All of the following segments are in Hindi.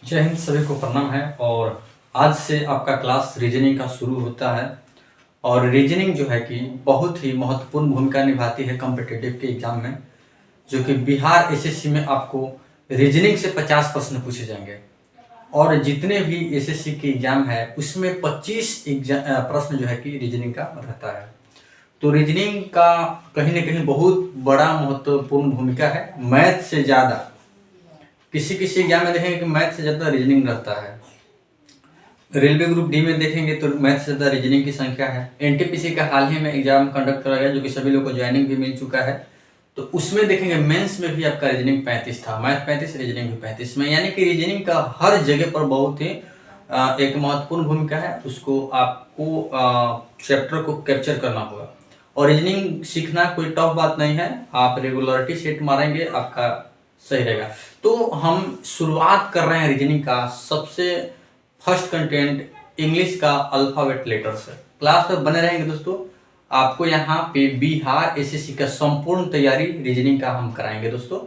जय हिंद, सभी को प्रणाम है। और आज से आपका क्लास रीजनिंग का शुरू होता है। और रीजनिंग जो है कि बहुत ही महत्वपूर्ण भूमिका निभाती है कॉम्पिटिटिव के एग्जाम में, जो कि बिहार एसएससी में आपको रीजनिंग से 50 प्रश्न पूछे जाएंगे। और जितने भी एसएससी के एग्जाम है उसमें 25 प्रश्न जो है कि रीजनिंग का रहता है। तो रीजनिंग का कहीं ना कहीं बहुत बड़ा महत्वपूर्ण भूमिका है, मैथ से ज़्यादा। किसी किसी एग्जाम में देखेंगे कि मैथ से ज़्यादा रीजनिंग रहता है। रेलवे ग्रुप डी में देखेंगे तो मैथ से ज़्यादा रीजनिंग की संख्या है। एनटीपीसी का हाल ही में एग्जाम कंडक्ट करा गया, जो कि सभी लोगों को ज्वाइनिंग भी मिल चुका है। तो उसमें देखेंगे मेंस में भी आपका रीजनिंग 35 था, मैथ 35, रीजनिंग भी 35 में, यानी कि रीजनिंग का हर जगह पर बहुत ही एक महत्वपूर्ण भूमिका है। उसको आपको चैप्टर को कैप्चर करना होगा। और रीजनिंग सीखना कोई टफ बात नहीं है, आप रेगुलरिटी सेट मारेंगे आपका सही रहेगा। तो हम शुरुआत कर रहे हैं रीजनिंग का। सबसे फर्स्ट कंटेंट इंग्लिश का अल्फाबेट लेटर से। क्लास में बने रहेंगे दोस्तों। आपको यहाँ पे बिहार एसएससी का संपूर्ण तैयारी रीजनिंग का हम कराएंगे दोस्तों।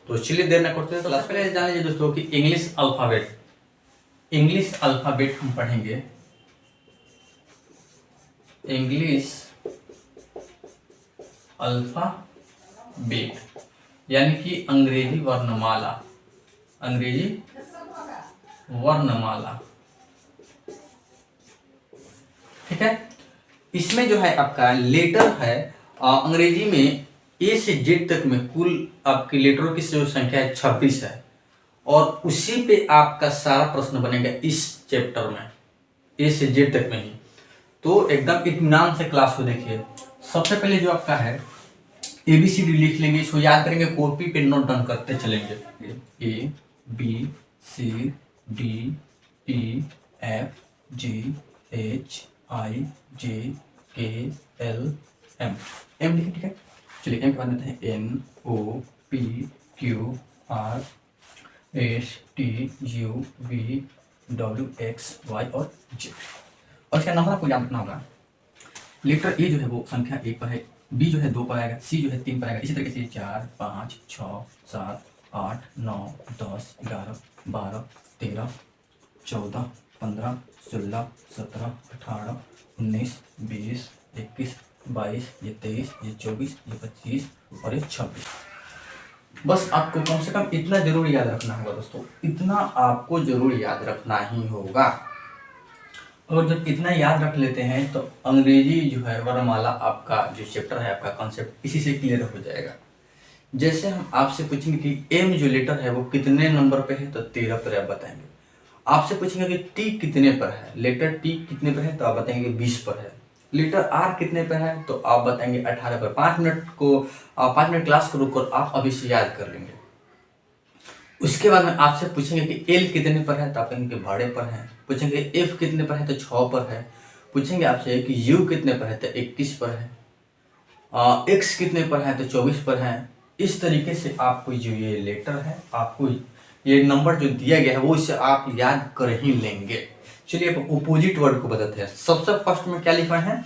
तो चलिए देर न करते हैं, क्लास पहले जान लीजिए दोस्तों कि इंग्लिश अल्फाबेट हम पढ़ेंगे। इंग्लिश अल्फाबेट यानी कि अंग्रेजी वर्णमाला, ठीक है। इसमें जो है आपका लेटर है, अंग्रेजी में ए से जेड तक में कुल आपके लेटरों की जो संख्या है 26 है। और उसी पे आपका सारा प्रश्न बनेगा इस चैप्टर में, ए से जेड तक में ही। तो एकदम इत्मीनान से क्लास को देखिए। सबसे पहले जो आपका है ABCD लिख लेंगे, इसको याद करेंगे, कॉपी पे नोट डाउन करते चलेंगे। ABCDEFGHIJKLM एम लिखे, ठीक है। चलिए एम के बाद लेते हैं NOPQRSTUVWXY और Z। और इसका नंबर आपको याद रखना होगा। लेटर ए जो है वो संख्या 1 पर है, बी जो है 2 पर आएगा, सी जो है 3 पर आएगा। इसी तरीके से 4, 5, 6, 7, 8, 9, 10, 11, 12, 13, 14, 15, 16, 17, 18, 19, 20, 21, 22, ये 23, ये 24, ये 25 और ये 26। बस आपको कम से कम इतना जरूर याद रखना होगा दोस्तों, इतना आपको जरूर याद रखना ही होगा। और जब इतना याद रख लेते हैं तो अंग्रेजी जो है वर्णमाला आपका जो चैप्टर है, आपका कॉन्सेप्ट इसी से क्लियर हो जाएगा। जैसे हम आपसे पूछेंगे कि एम जो लेटर है वो कितने नंबर पे है, तो 13 पर आप बताएंगे। आपसे पूछेंगे कि टी कितने पर है, लेटर टी कितने पर है, तो आप बताएंगे 20 पर है। लेटर आर कितने पर है, तो आप बताएंगे 18 पर। 5 मिनट क्लास को रुककर आप अभी से याद कर लेंगे। उसके बाद में आपसे पूछेंगे कि एल कितने पर है, तो आप कहेंगे भाड़े पर है। पूछेंगे एफ कितने पर है, तो 6 पर है। पूछेंगे आपसे कि यू कितने पर है, तो 21 पर है। एक्स कितने पर है, तो 24 पर है। इस तरीके से आपको जो ये लेटर है, आपको ये नंबर जो दिया गया है वो इससे आप याद कर ही लेंगे। चलिए अब अपोजिट वर्ड को बताते हैं। सबसे फर्स्ट में क्या लिखा है,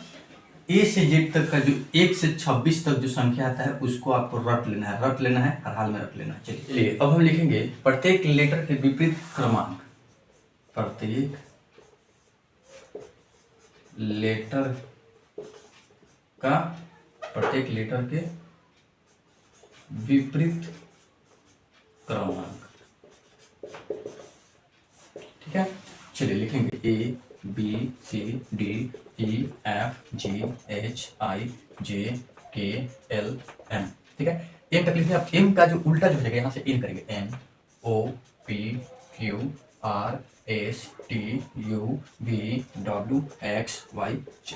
ए से जेड तक का जो 1 से 26 तक जो संख्या आता है उसको आपको रट लेना है, हर हाल में रट लेना है। चलिए अब हम लिखेंगे प्रत्येक लेटर के विपरीत क्रमांक। प्रत्येक लेटर के विपरीत क्रमांक, ठीक है। चलिए लिखेंगे ABCDEFGHIJKLM, ठीक है। एम तक लिखिए। आप एम का जो उल्टा जो है यहाँ से इन करेंगे, NOPQRSTUVWXYZ।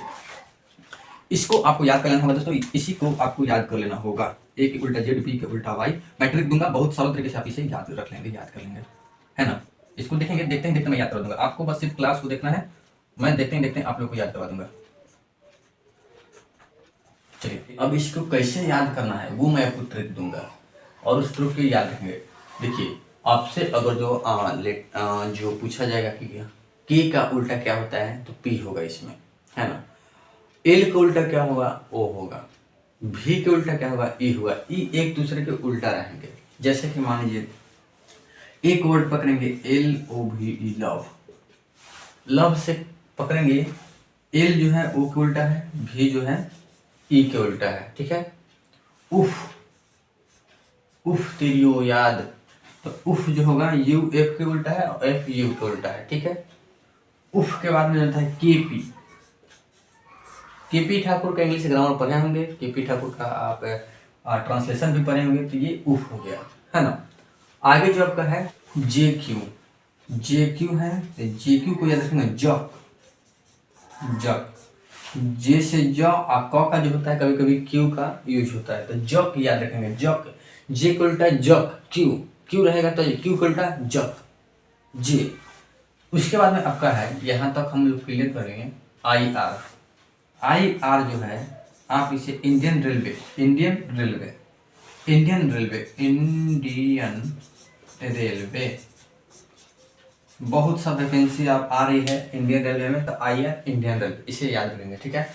इसको आपको याद कर लेना होगा दोस्तों, इसी को आपको याद कर लेना होगा। ए के उल्टा जेड, बी के उल्टा वाई। मैं ट्रिक दूंगा, बहुत सरल तरीके से आप इसे याद रख लेंगे, याद कर लेंगे, है ना। इसको देखेंगे, देखते हैं मैं याद करवा दूंगा। आपको बस सिर्फ क्लास को देखना है, मैं देखते हैं आप लोग को याद करवा दूंगा। चलिए अब इसको कैसे याद करना है वो मैं आपको ट्रिक दूंगा, और उस ट्रिक को याद रखेंगे। देखिए आपसे अगर जो पूछा जाएगा कि के का उल्टा क्या होता है, तो पी होगा इसमें, है ना। एल का उल्टा क्या होगा, ओ होगा। भी के उल्टा क्या होगा, ई होगा। ई एक दूसरे के उल्टा रहेंगे। जैसे कि मान लीजिए एक वर्ड पकड़ेंगे LOVE लव, लव से पकड़ेंगे एल जो है ओ के उल्टा है, भी जो है ई के उल्टा है, ठीक है। उफ, उफ तेरी ओ याद, तो उफ जो होगा यू एफ के उल्टा है और एफ यू के उल्टा है, ठीक है। उफ के बाद में जाता है केपी, केपी ठाकुर का इंग्लिश ग्रामर पढ़े होंगे, केपी ठाकुर का आप ट्रांसलेशन भी पढ़े होंगे, तो ये उफ हो गया, है ना। आगे जो आपका है जे क्यू, जे क्यू है तो जे क्यू को याद रखेंगे जक, जक, जे से ज और क का जो होता है कभी कभी क्यू का यूज होता है, तो जक याद रखेंगे, जक, जे को उल्टा जक, क्यू, क्यू रहेगा तो क्यू को उल्टा जक, जे। उसके बाद में आपका है, यहाँ तक हम लोग क्लियर करेंगे आई आर, आई आर जो है आप इसे Indian railway, Indian railway, Indian railway, Indian railway, बहुत सा वैकेंसी आप आ रही है इंडियन रेलवे में, तो आई आर इंडियन रेलवे, इसे याद रखेंगे, ठीक है।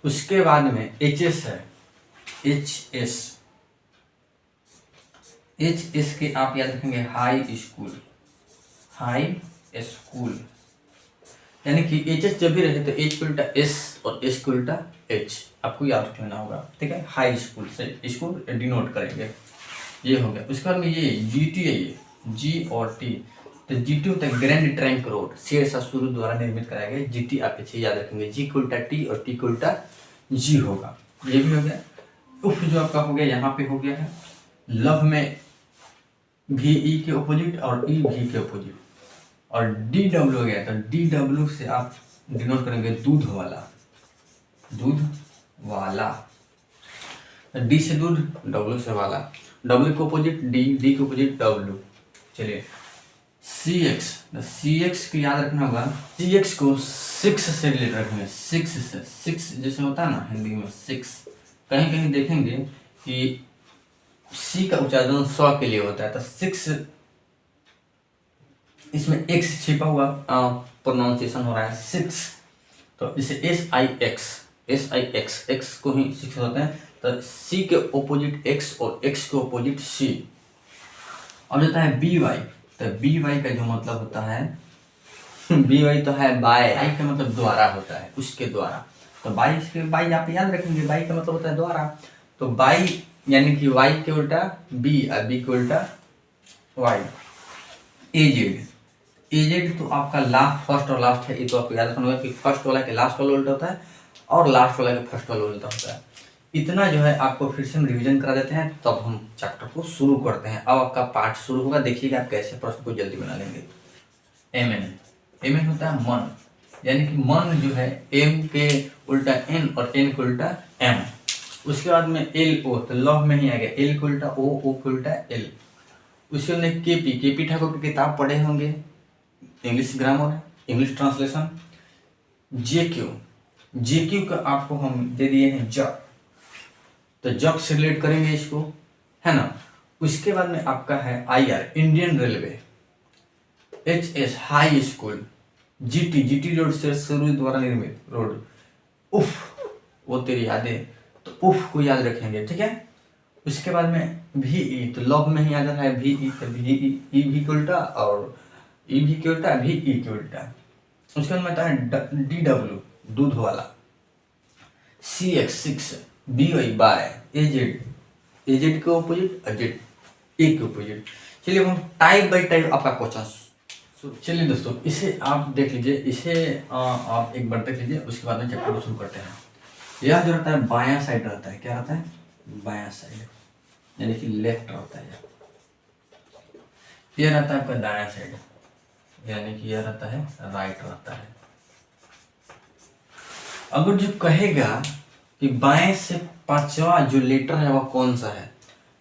उसके बाद में एच एस है, एच एस, एच एस के आप याद रखेंगे हाई स्कूल, हाई स्कूल, यानी कि एच एस जब भी रहे तो एच को उल्टा एस और एस को उल्टा एच, आपको याद रख लेना होगा, ठीक है। हाई स्कूल से इसको डिनोट करेंगे, ये हो गया। उसके बाद में ये जी टी है, ये जी और टी, तो जीटी होता है grand trunk road, Sher Shah Suri द्वारा निर्मित कराया गया, जीटी आप पीछे याद रखेंगे, जी को उल्टा टी और टी को उल्टा जी होगा, ये भी हो गया। उफ जो आपका हो गया यहाँ पे हो गया है, लव में भी ई के अपोजिट और ई भी के अपोजिट, और डी डब्ल्यू हो गया, तो डी डब्ल्यू से आप डिनोट करेंगे दूध वाला, दूध वाला, डी से दूध, डब्ल्यू से वाला, डब्ल्यू के अपोजिट डी, डी के अपोजिट डब्ल्यू। चलिए सी एक्स, सी एक्स को याद रखना होगा, सी एक्स को सिक्स से रिलेटेड रखेंगे, सिक्स से, सिक्स जैसे होता है ना हिंदी में सिक्स, कहीं कहीं देखेंगे कि सी का उच्चारण 100 के लिए होता है, तो सिक्स, इसमें एक्स छिपा हुआ प्रोनाउंसिएशन हो रहा है सिक्स, तो इसे S I x, S I x, x को ही सिक्स होते हैं, तो सी के ओपोजिट एक्स और एक्स के ओपोजिट सी। अब जाता है बी वाई, तो बी वाई का जो मतलब होता है, बी वाई तो है बाय, आई का मतलब द्वारा होता है, उसके द्वारा, तो बाई, इसके बाई आप याद रखेंगे, बाई का मतलब होता है द्वारा, तो बाई यानी कि वाई के उल्टा बी और बी के उल्टा वाई। एजेड, एजेड तो आपका लास्ट, फर्स्ट और लास्ट है, ये तो आपको याद रखना होगा कि फर्स्ट वाला के लास्ट वाला उल्टा होता है और लास्ट वाला के फर्स्ट वाला उल्टा होता है। इतना जो है आपको फिर से हम रिवीजन करा देते हैं, तब हम चैप्टर को शुरू करते हैं। अब आपका पार्ट शुरू होगा, देखिएगा आप कैसे प्रश्न को जल्दी बना लेंगे। एम एन, एम एन होता है मन, यानी कि मन जो है एम के उल्टा एन और एन के उल्टा एम। उसके बाद में एल ओ, तो लव में ही आ गया, एल के उल्टा ओ, ओ के उल्टा एल। उसके बाद में के पी, के पी ठाकुर की किताब पढ़े होंगे, इंग्लिश ग्रामर, इंग्लिश ट्रांसलेशन। जे क्यू, जे क्यू का आपको हम दे दिए हैं जब, तो जब से रिलेट करेंगे इसको, है ना। उसके बाद में आपका है I R Indian railway, H S high school, GT, GT road से सूरी द्वारा निर्मित रोड, उफ वो तेरी यादें, तो उफ को याद रखेंगे, ठीक है। उसके बाद में भी ई, तो लव में ही आ जाता है भी ई, तो भी ई भी के उल्टा और ई भी के उल्टा, भी ई के उल्टा। उसके बाद में आता है डी डब्ल्यू दूध वाला, C X six, B Y by, A Z, A Z के ऑपोजिट अजेड, ए के ऑपोजिट। चलिए हम टाइप बाय टाइप आपका क्वेश्चन, चलिए दोस्तों इसे आप देख लीजिए, इसे आप एक बार देख लीजिए, उसके बाद में चैप्टर को शुरू करते हैं। यह जो रहता है बायां साइड रहता है, क्या रहता है बायां साइड, यानी कि लेफ्ट रहता है। यह रहता है आपका दायां साइड, यानी कि यह रहता है राइट रहता है। अगर जो कहेगा कि बाएं से पांचवा जो लेटर है वह कौन सा है,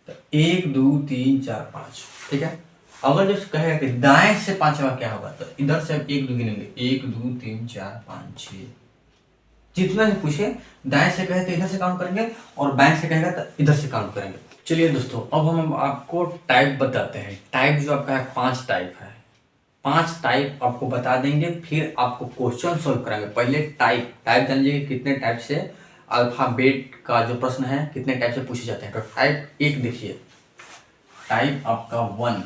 तो 1 2 3 4 5, ठीक है। अगर जो कहेगा कि दाएं से पांचवा क्या होगा, तो इधर से 1 2 गिनेंगे, 1 2 3 4 5 6, जितना से पूछे, दाएं से कहे तो इधर से काउंट करेंगे और बाएं से कहेगा तो इधर से काउंट करेंगे। चलिए दोस्तों अब हम आपको टाइप बताते हैं। टाइप जो आपका है 5 टाइप है, 5 टाइप आपको बता देंगे, फिर आपको क्वेश्चन सोल्व कराएंगे। पहले टाइप, टाइप जान लीजिए कितने टाइप से अल्फाबेट का जो प्रश्न है कितने टाइप से पूछे जाते हैं। तो टाइप 1 देखिए, टाइप आपका 1,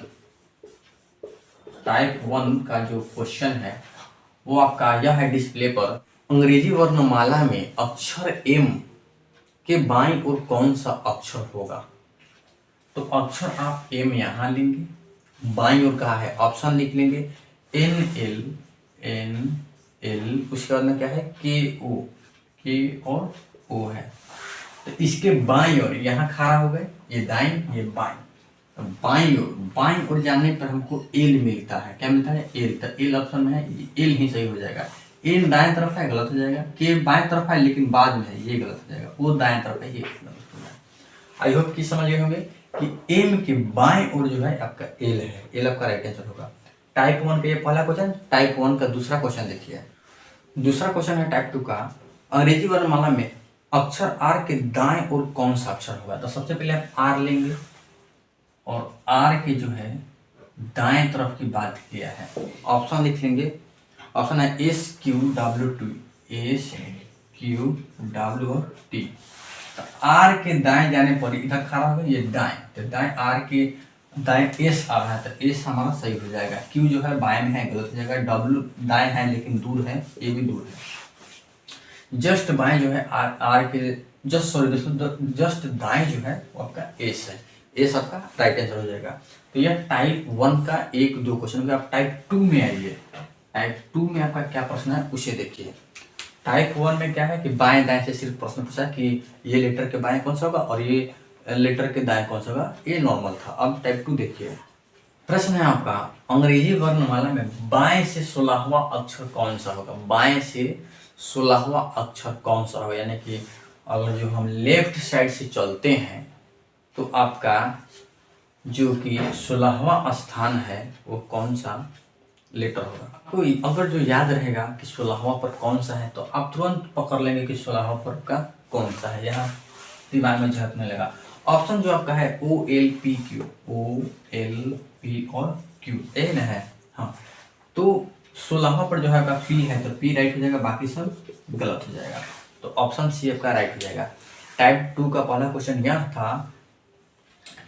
टाइप 1 का जो क्वेश्चन है वो आपका यह है डिस्प्ले पर। अंग्रेजी वर्णमाला में अक्षर एम के बाईं ओर कौन सा अक्षर होगा? तो अक्षर आप एम यहाँ लेंगे, बाईं ओर कहा है ऑप्शन लिख लेंगे एन एल, उसके बाद में क्या है के और ओ है। तो इसके बाईं ओर यहाँ खड़ा हो गए, ये दाईं ये बाईं, तो बाईं ओर जाने पर हमको एल मिलता है। क्या मिलता है? एल। तो एल ऑप्शन में है, एल ही सही हो जाएगा। एन दाएं तरफ है, गलत हो जाएगा। के बाएं तरफ है लेकिन बाद में है, ये गलत हो जाएगा। वो दाएं तरफ है, ये गलत हो जाएगा। आई होप कि समझ गए होंगे कि एम के बाएं ओर जो है आपका एल है, एल आपका राइट आंसर होगा। टाइप 1 का ये पहला क्वेश्चन। टाइप 1 का दूसरा क्वेश्चन देखिए। दूसरा क्वेश्चन है टाइप 2 का, अंग्रेजी वर्णमाला में अक्षर आर के दाएं ओर कौन सा अक्षर होगा? तो सबसे पहले आप आर लेंगे और आर के जो है दाएं तरफ की बात किया है, ऑप्शन लिख लेंगे। ऑप्शन है SQW2, SQW और T। तो आर के दाएं जाने पर इधर खड़ा होगा, ये दाएं, तो दाएं आर के दाएं एस आ रहा है, तो एस हमारा सही हो जाएगा। क्यू जो है बाएं में है, गलत हो जाएगा। डब्ल्यू दाएं है लेकिन दूर है, ये भी दूर है। जस्ट बाएं जो है आर के जस्ट दाएं जो है वो आपका एस है, एस आपका राइट आंसर हो जाएगा। तो यह टाइप 1 का 1-2 क्वेश्चन हो गया। आप टाइप 2 में आइए। टाइप 2 में आपका क्या प्रश्न है उसे देखिए। टाइप 1 में क्या है कि बाएं दाएं से सिर्फ प्रश्न पूछा कि ये लेटर के बाएं कौन सा होगा और ये लेटर के दाएं कौन सा होगा, ये नॉर्मल था। अब टाइप 2 देखिए। प्रश्न है आपका, अंग्रेजी वर्णमाला में बाएं से 16वां अक्षर कौन सा होगा? बाएं से 16वां अक्षर कौन सा होगा? यानी कि अगर जो हम लेफ्ट साइड से चलते हैं तो आपका जो कि 16वां स्थान है वो कौन सा लेटर होगा? कोई अगर जो याद रहेगा कि 16वां पर कौन सा है तो आप तुरंत पकड़ लेंगे कि 16वां पर का कौन सा है, यहाँ दिमाग में झलकने लगा। ऑप्शन जो आपका है OLPQ, OLP और Q, यही ना है? हाँ, तो 16वां पर जो है आपका P है, तो P राइट हो जाएगा, बाकी सब गलत हो जाएगा। तो ऑप्शन सी आपका राइट हो जाएगा। टाइप 2 का पहला क्वेश्चन यह था।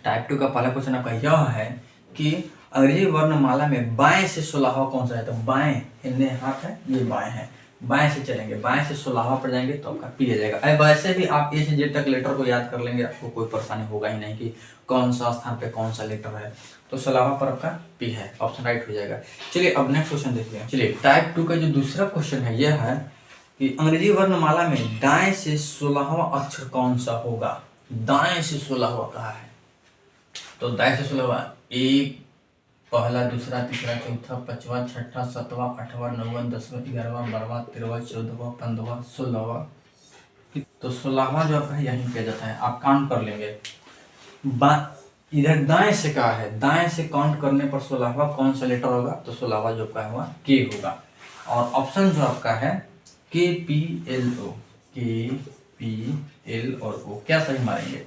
टाइप 2 का पहला क्वेश्चन आपका यह है कि अंग्रेजी वर्णमाला में बाएं से 16वां कौन सा है? तो बाएं, इन्हें हाथ है, ये बाएं है, बाएं से चलेंगे, बाएं से 16वां पर जाएंगे तो आपका पी आ जाएगा। अरे वैसे भी आप ए से जेड तक लेटर को याद कर लेंगे, आपको कोई परेशानी होगा ही नहीं कि कौन सा स्थान पे कौन सा लेटर है। तो 16वां पर आपका पी है, ऑप्शन राइट हो जाएगा। चलिए अब नेक्स्ट क्वेश्चन देखिए। चलिए टाइप 2 का जो दूसरा क्वेश्चन है यह है कि अंग्रेजी वर्णमाला में दाएं से 16वां अक्षर कौन सा होगा? दाएं से 16वां कहा है, तो दाएं से 16वां 1, पहला, दूसरा, तीसरा, चौथा, पांचवा, छठा, सातवां, आठवां, 9वां, 10वां, 11वां, 12वां, 13वां, 14वां, 15वां, 16वां। तो 16वां जो आपका यहीं पे जाता है, आप काउंट कर लेंगे। इधर दाएं से कहा है, दाएं से काउंट करने पर 16वां कौन सा लेटर होगा? तो 16वां जो आपका हुआ के होगा। और ऑप्शन जो आपका है KPLO, KPL और O, क्या सही मारेंगे?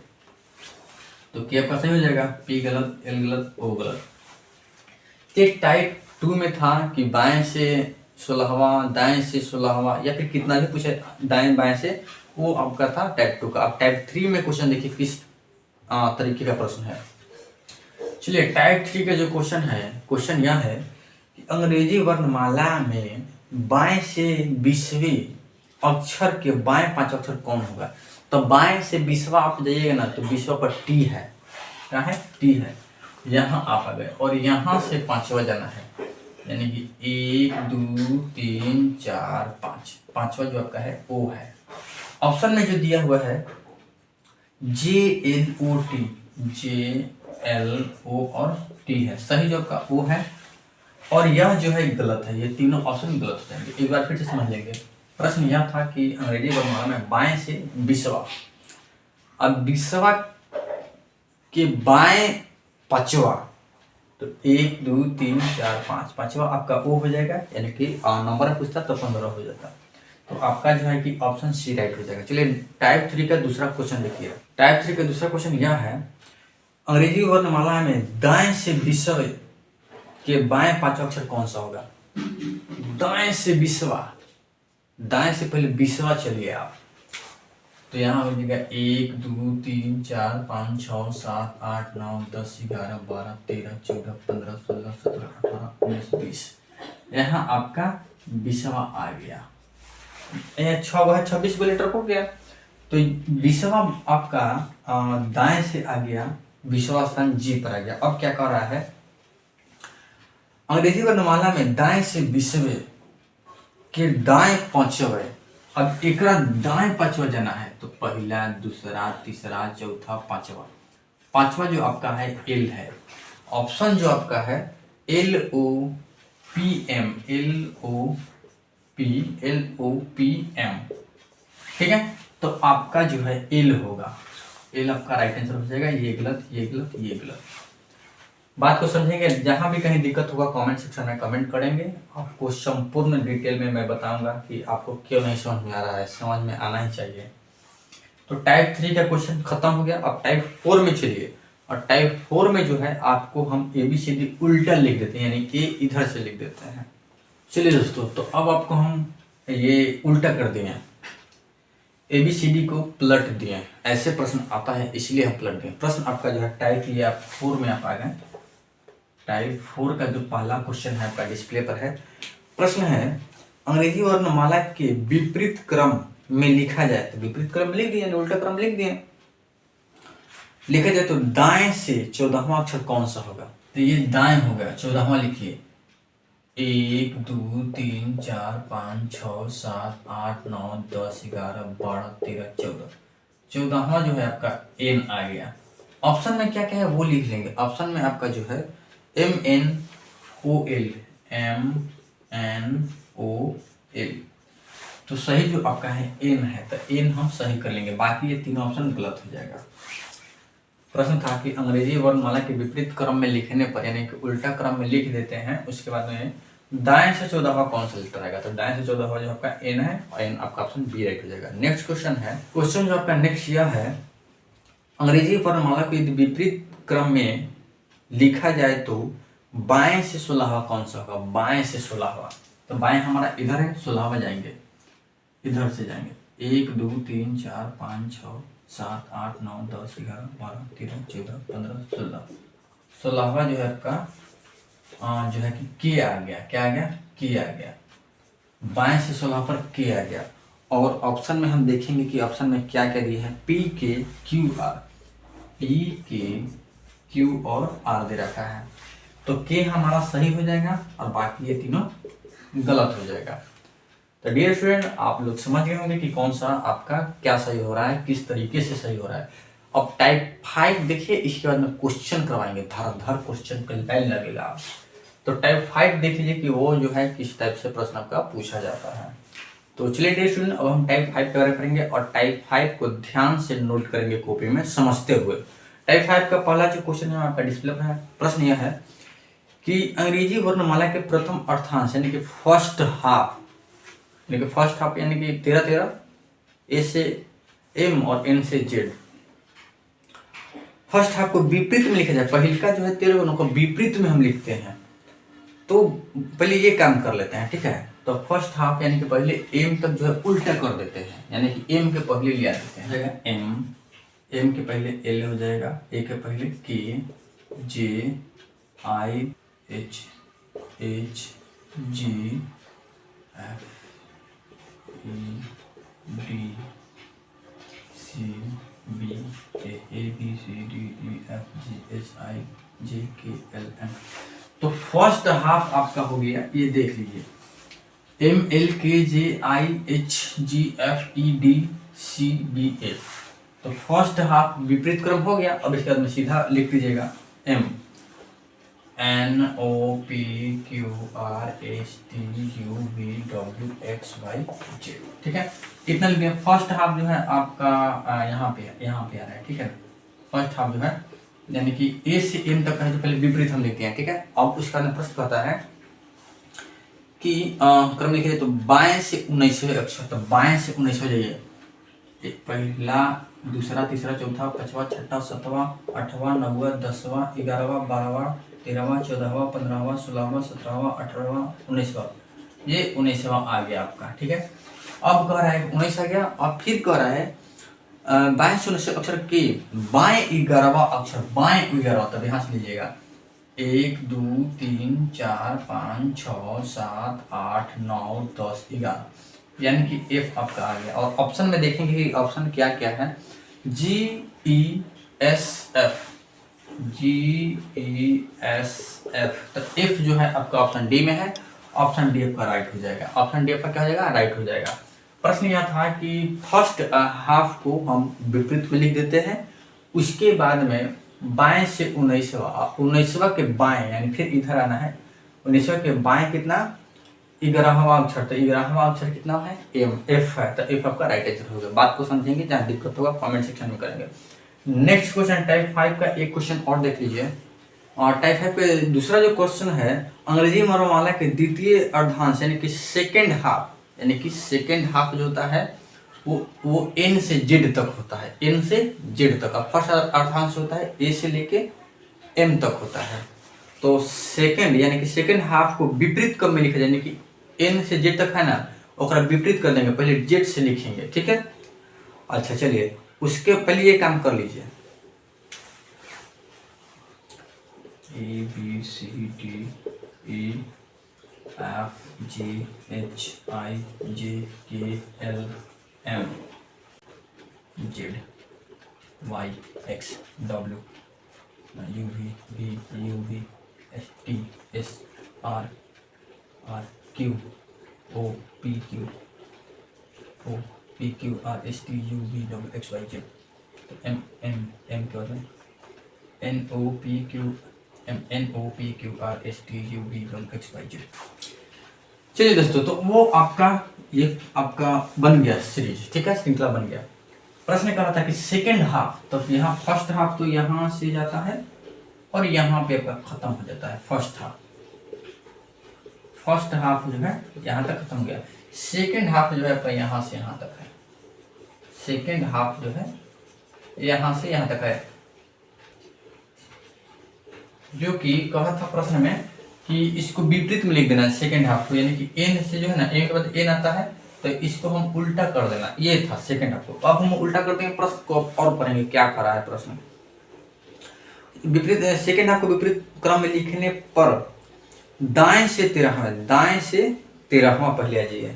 तो के आपका सही हो जाएगा, पी गलत, एल गलत, ओ गलत। टाइप 2 में था कि बाएं से 16वां, दाएं से 16वां, या फिर कितना भी पूछे दाएं बाएं से, वो आपका था टाइप 2 का। अब टाइप 3 में क्वेश्चन देखिए किस तरीके का प्रश्न है। चलिए टाइप 3 का जो क्वेश्चन है, क्वेश्चन यह है कि अंग्रेजी वर्णमाला में बाएं से 20वें अक्षर के बाएं 5 अक्षर कौन होगा? तो बाएं से 20वां आप जाइएगा ना, तो 20वां पर टी है, क्या है? टी है। यहाँ आप आ गए और यहाँ से 5वां जाना है, यानी कि 1, 2, 3, 4, 5, 5वां जो आपका है ओ है। ऑप्शन में जो दिया हुआ है JLOT, JLO और T है, सही जो आपका ओ है। और यह जो है गलत है, ये तीनों ऑप्शन गलत हो जाएंगे। एक बार फिर से समझ लेंगे। प्रश्न यह था कि अंग्रेजी वर्णमाला में बाएं से 20वां, अब 20वां के बाएं 5वां, तो 1, 2, 3, 4, 5, 5वां आपका ओ हो जाएगा, यानी कि नंबर पूछता तो 15 हो जाता। तो आपका जो है कि ऑप्शन सी राइट हो जाएगा। चलिए टाइप 3 का दूसरा क्वेश्चन देखिए। टाइप 3 का दूसरा क्वेश्चन यह है, अंग्रेजी वर्णमाला में दाएं से 20वें के बाएं 5 अक्षर कौन सा होगा? दाएं से 20वां, दाएं से पहले 20वां चलिए आप, तो यहाँ हो जाएगा 1 2 3 4 5 6 7 8 9 10 11 12 13 14 15 16 17 18 19 20। यहाँ आपका 20वां आ गया। यहाँ 6 है 26 लीटर हो गया। तो 20वां आपका दाएं से आ गया, 20वां स्थान जी पर आ गया। अब क्या कर रहा है, अंग्रेजी वर्णमाला में दाएं से 20वें के दाएं 5वें। अब एक दाएं 5वां जाना है तो पहला, दूसरा, तीसरा, चौथा, पांचवा जो आपका है एल है। ऑप्शन जो आपका है LOPM, LOPM, ठीक है। तो आपका जो है एल होगा, एल आपका राइट आंसर हो जाएगा। ये गलत, ये गलत, ये गलत। बात को समझेंगे, जहां भी कहीं दिक्कत होगा कमेंट सेक्शन में कमेंट करेंगे, आपको संपूर्ण डिटेल में मैं बताऊंगा कि आपको क्यों नहीं समझ में आ रहा है, समझ में आना ही चाहिए। तो टाइप 3 का क्वेश्चन खत्म हो गया। अब टाइप 4 में चलिए, और टाइप 4 में जो है आपको हम ABCD उल्टा लिख देते हैं, यानी ए इधर से लिख देते हैं। चलिए दोस्तों, तो अब आपको हम ये उल्टा कर दिए, ABCD को पलट दिए। ऐसे प्रश्न आता है इसलिए हम पलट दिए। प्रश्न आपका जो है टाइप 4 में आप आ गए। टाइप 4 का जो पहला क्वेश्चन है आपका डिस्प्ले पर है। प्रश्न है, अंग्रेजी वर्णमाला के विपरीत क्रम में लिखा जाए तो विपरीत क्रम लिख दिए, उल्टा क्रम लिख दिए। लिखा जाए तो दाएं से 14वां अक्षर कौन सा होगा? तो ये दाएं होगा, 14वां लिखिए। 1 2 3 4 5 6 7 8 9 10 11 12 13 14। 14वां जो है आपका एन आ गया। ऑप्शन में क्या क्या है वो लिख लेंगे। ऑप्शन में आपका जो है MNOL, MNOL। तो सही जो आपका है एन है, तो एन हम सही कर लेंगे, बाकी ये तीनों ऑप्शन गलत हो जाएगा। प्रश्न था कि अंग्रेजी वर्णमाला के विपरीत क्रम में लिखने पर, यानी कि उल्टा क्रम में लिख देते हैं, उसके बाद में दाएं से 14वां कौन सा लेटर आएगा? तो दाएं से 14वां जो आपका एन है, और एन आपका ऑप्शन बी राइट हो जाएगा। नेक्स्ट क्वेश्चन है, क्वेश्चन जो आपका नेक्स्ट यह है, अंग्रेजी वर्णमाला के विपरीत क्रम में लिखा जाए तो बाएं से 16वां कौन सा होगा? बाएं से 16वां, तो बाएं हमारा इधर है, 16वां जाएंगे, इधर से जाएंगे। 1 2 3 4 5 6 7 8 9 10 11 12 13 14 15 16। 16वां जो है आपका जो है कि के आ गया। क्या आ गया? के आ गया। बाएं से 16 पर के आ गया। और ऑप्शन में हम देखेंगे कि ऑप्शन में क्या क्या दिया है। PKQR, PKQ और R दे रखा है, तो के हमारा सही हो जाएगा और बाकी ये तीनों गलत हो जाएगा। तो डियर स्टूडेंट, आप लोग समझ गए होंगे कि कौन सा आपका क्या सही हो रहा है, किस तरीके से सही हो रहा है। अब टाइप 5 देखिए, इसके बाद में क्वेश्चन करवाएंगे, धर क्वेश्चन का लाइन लगेगा। तो टाइप 5 देख लीजिए कि वो जो है किस टाइप से प्रश्न आपका पूछा जाता है। तो चलिए डियर स्टूडेंट, अब हम टाइप 5 के बारे में पढ़ेंगे और टाइप 5 को ध्यान से नोट करेंगे कॉपी में समझते हुए। टाइप 5 का पहला जो क्वेश्चन है आपका डिस्प्ले पर है। प्रश्न यह है कि अंग्रेजी वर्णमाला के प्रथम अर्थांश यानी कि फर्स्ट हाफ, यानी कि 13 ए से एम और एन से जेड, फर्स्ट हाफ को विपरीत में लिखा जाए। पहले का जो है 13 वर्णों को विपरीत में हम लिखते हैं, तो पहले ये काम कर लेते हैं, ठीक है। तो फर्स्ट हाफ यानी कि पहले एम तक जो है उल्टा कर देते हैं, यानी कि एम के पहले ले आते हैं। एम के पहले एल हो जाएगा, ए के पहले के, J I H G F E D C B A B C D E F G H I J K L M. तो फर्स्ट हाफ आपका हो गया, ये देख लीजिए, M L K J I H G F E D C B A. तो फर्स्ट हाफ विपरीत क्रम हो गया। अब इसके बाद में सीधा लिख दीजिएगा M N O P Q R S T U V W X Y Z, ठीक है। इतना लिख दिया। फर्स्ट हाफ जो है आपका यहाँ पे आ रहा है, ठीक है। फर्स्ट हाफ जो है यानी कि ए से एम तक है, तो पहले विपरीत हम लिखते हैं, ठीक है। अब उसका प्रश्न कहता है कि क्रम लिखे तो बाएं से 19वें अक्षर, तो बाएं से 19वें जाइए। पहला, दूसरा, तीसरा, चौथा, पांचवा, छठा, 7वां, 8वां, 9वां, 10वां, 11वां, 12वां, 13वां, 14वां, 15वां, 16वां, 17वां, 18वां, 19वां। ये 19वां आ गया आपका, ठीक है। अब कह रहा है 19 आ गया। अब फिर कह रहा है बाएं सुनिश्चित अक्षर के बाएं 11वां अक्षर, बाएं 11वां, तब यहाँ से लीजिएगा 1 2 3 4 5 6 7 8 9 10 11, यानी कि एफ आपका आ गया। और ऑप्शन में देखेंगे कि ऑप्शन क्या क्या है, जी ई एस एफ, जी ई एस एफ, तो एफ जो है आपका ऑप्शन डी में है, ऑप्शन डी आपका राइट हो जाएगा, ऑप्शन डी आपका क्या हो जाएगा, राइट हो जाएगा। प्रश्न यह था कि फर्स्ट हाफ को हम विपरीत में लिख देते हैं, उसके बाद में बाएं से 19वां के बाएं, यानी फिर इधर आना है, 19वां के बाएं कितना, 11वां अक्षर, तो 11वां अक्षर कितना है, एम, एफ है, तो एफ आपका राइट आंसर होगा। बात को समझेंगे, जहाँ दिक्कत होगा कमेंट सेक्शन में करेंगे। नेक्स्ट क्वेश्चन टाइप 5 का एक क्वेश्चन और देख लीजिए। और टाइप 5 पे दूसरा जो क्वेश्चन है, अंग्रेजी वर्णमाला के द्वितीय अर्धांश यानी कि सेकेंड हाफ, यानी कि सेकेंड हाफ जो होता है वो एन से जेड तक होता है, एन से जेड तक। अब फर्स्ट अर्धांश होता है ए से लेके एम तक होता है, तो सेकेंड यानी कि सेकेंड हाफ को विपरीत क्रम में लिखा जाए, यानी कि एन से जेड तक है ना, ओकरा विपरीत कर देंगे, पहले जेड से लिखेंगे, ठीक है। अच्छा चलिए, उसके पहले ये काम कर लीजिए, A B C D E F G H I J K L M Z Y X W U V S T S R Q O P Q R S T U V W X Y Z, तो एम क्या होता है, N O P Q R S T U V W X Y Z. चलिए दोस्तों, तो वो आपका ये आपका बन गया सीरीज, ठीक है, श्रृंखला बन गया। प्रश्न कहा था कि सेकेंड हाफ, तो यहाँ फर्स्ट हाफ तो यहाँ से जाता है और यहाँ पे आपका खत्म हो जाता है, फर्स्ट हाफ जो है यहाँ तक खत्म हो गया। सेकेंड हाफ जो है आपका यहाँ से यहाँ तक है, सेकेंड हाफ जो है यहाँ से यहाँ तक है, जो कि कहा था प्रश्न में कि इसको विपरीत में लिख देना है सेकेंड हाफ को, यानी कि एन से जो है ना, एन के बाद एन आता है, तो इसको हम उल्टा कर देना, ये था सेकेंड हाफ को। अब हम उल्टा कर देंगे, प्रश्न को और पढ़ेंगे क्या कर रहा है प्रश्न। विपरीत सेकेंड हाफ को विपरीत क्रम में लिखने पर दाएं से 13वां पहले आ जाइए,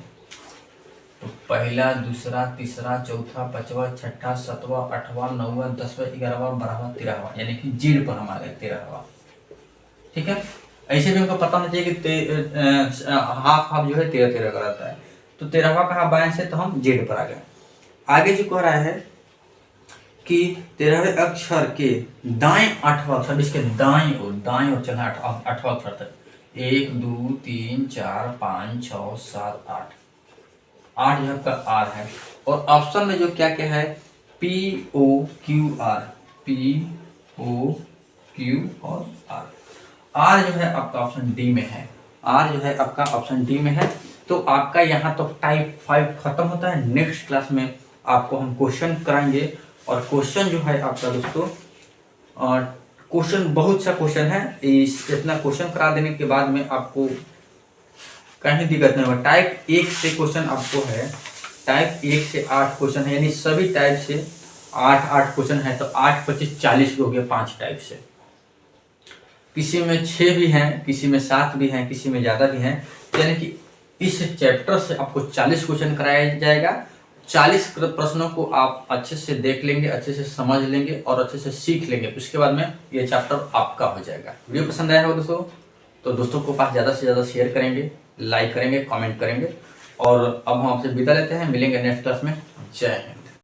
तो पहला, दूसरा, तीसरा, चौथा, पांचवा, छठा, 7वां, 8वां, 9वां, 10वां, 11वां, 12वां, 13वां, यानी कि जेड पर हम आ गए 13वां, ठीक है। ऐसे भी हमको पता होना चाहिए कि हाफ जो है 13 का रहता है, तो 13वां कहा बाएं से, तो हम जेड पर आ गए। आगे जो कह रहा है कि 13वें अक्षर के दाएं 8वां अक्षर, इसके दाएं ओर चलना 8वां अक्षर तक, 1 2 3 4 5 6 7 8 जो आपका आर है। और ऑप्शन में जो क्या क्या है, पी ओ क्यू आर और आर जो है आपका ऑप्शन डी में है, आर जो है आपका ऑप्शन डी में है। तो आपका यहाँ तो टाइप 5 खत्म होता है। नेक्स्ट क्लास में आपको हम क्वेश्चन कराएंगे, और क्वेश्चन जो है आपका दोस्तों, और क्वेश्चन बहुत सा क्वेश्चन है, इतना क्वेश्चन करा देने के बाद में आपको कहीं दिक्कत नहीं होगा। टाइप 1 से क्वेश्चन आपको है, टाइप 1 से 8 क्वेश्चन है, यानी सभी टाइप से 8 क्वेश्चन है, तो 8 25 40 हो गया 5 टाइप से। किसी में 6 भी हैं, किसी में 7 भी हैं, किसी में ज़्यादा भी हैं, यानी कि इस चैप्टर से आपको 40 क्वेश्चन कराया जाएगा। 40 प्रश्नों को आप अच्छे से देख लेंगे, अच्छे से समझ लेंगे और अच्छे से सीख लेंगे, उसके बाद में ये चैप्टर आपका हो जाएगा। वीडियो पसंद आया होगा दोस्तों, तो दोस्तों को पास ज़्यादा से ज़्यादा शेयर करेंगे, लाइक करेंगे, कमेंट करेंगे। और अब हम आपसे विदा लेते हैं, मिलेंगे नेक्स्ट क्लास में। जय हिंद।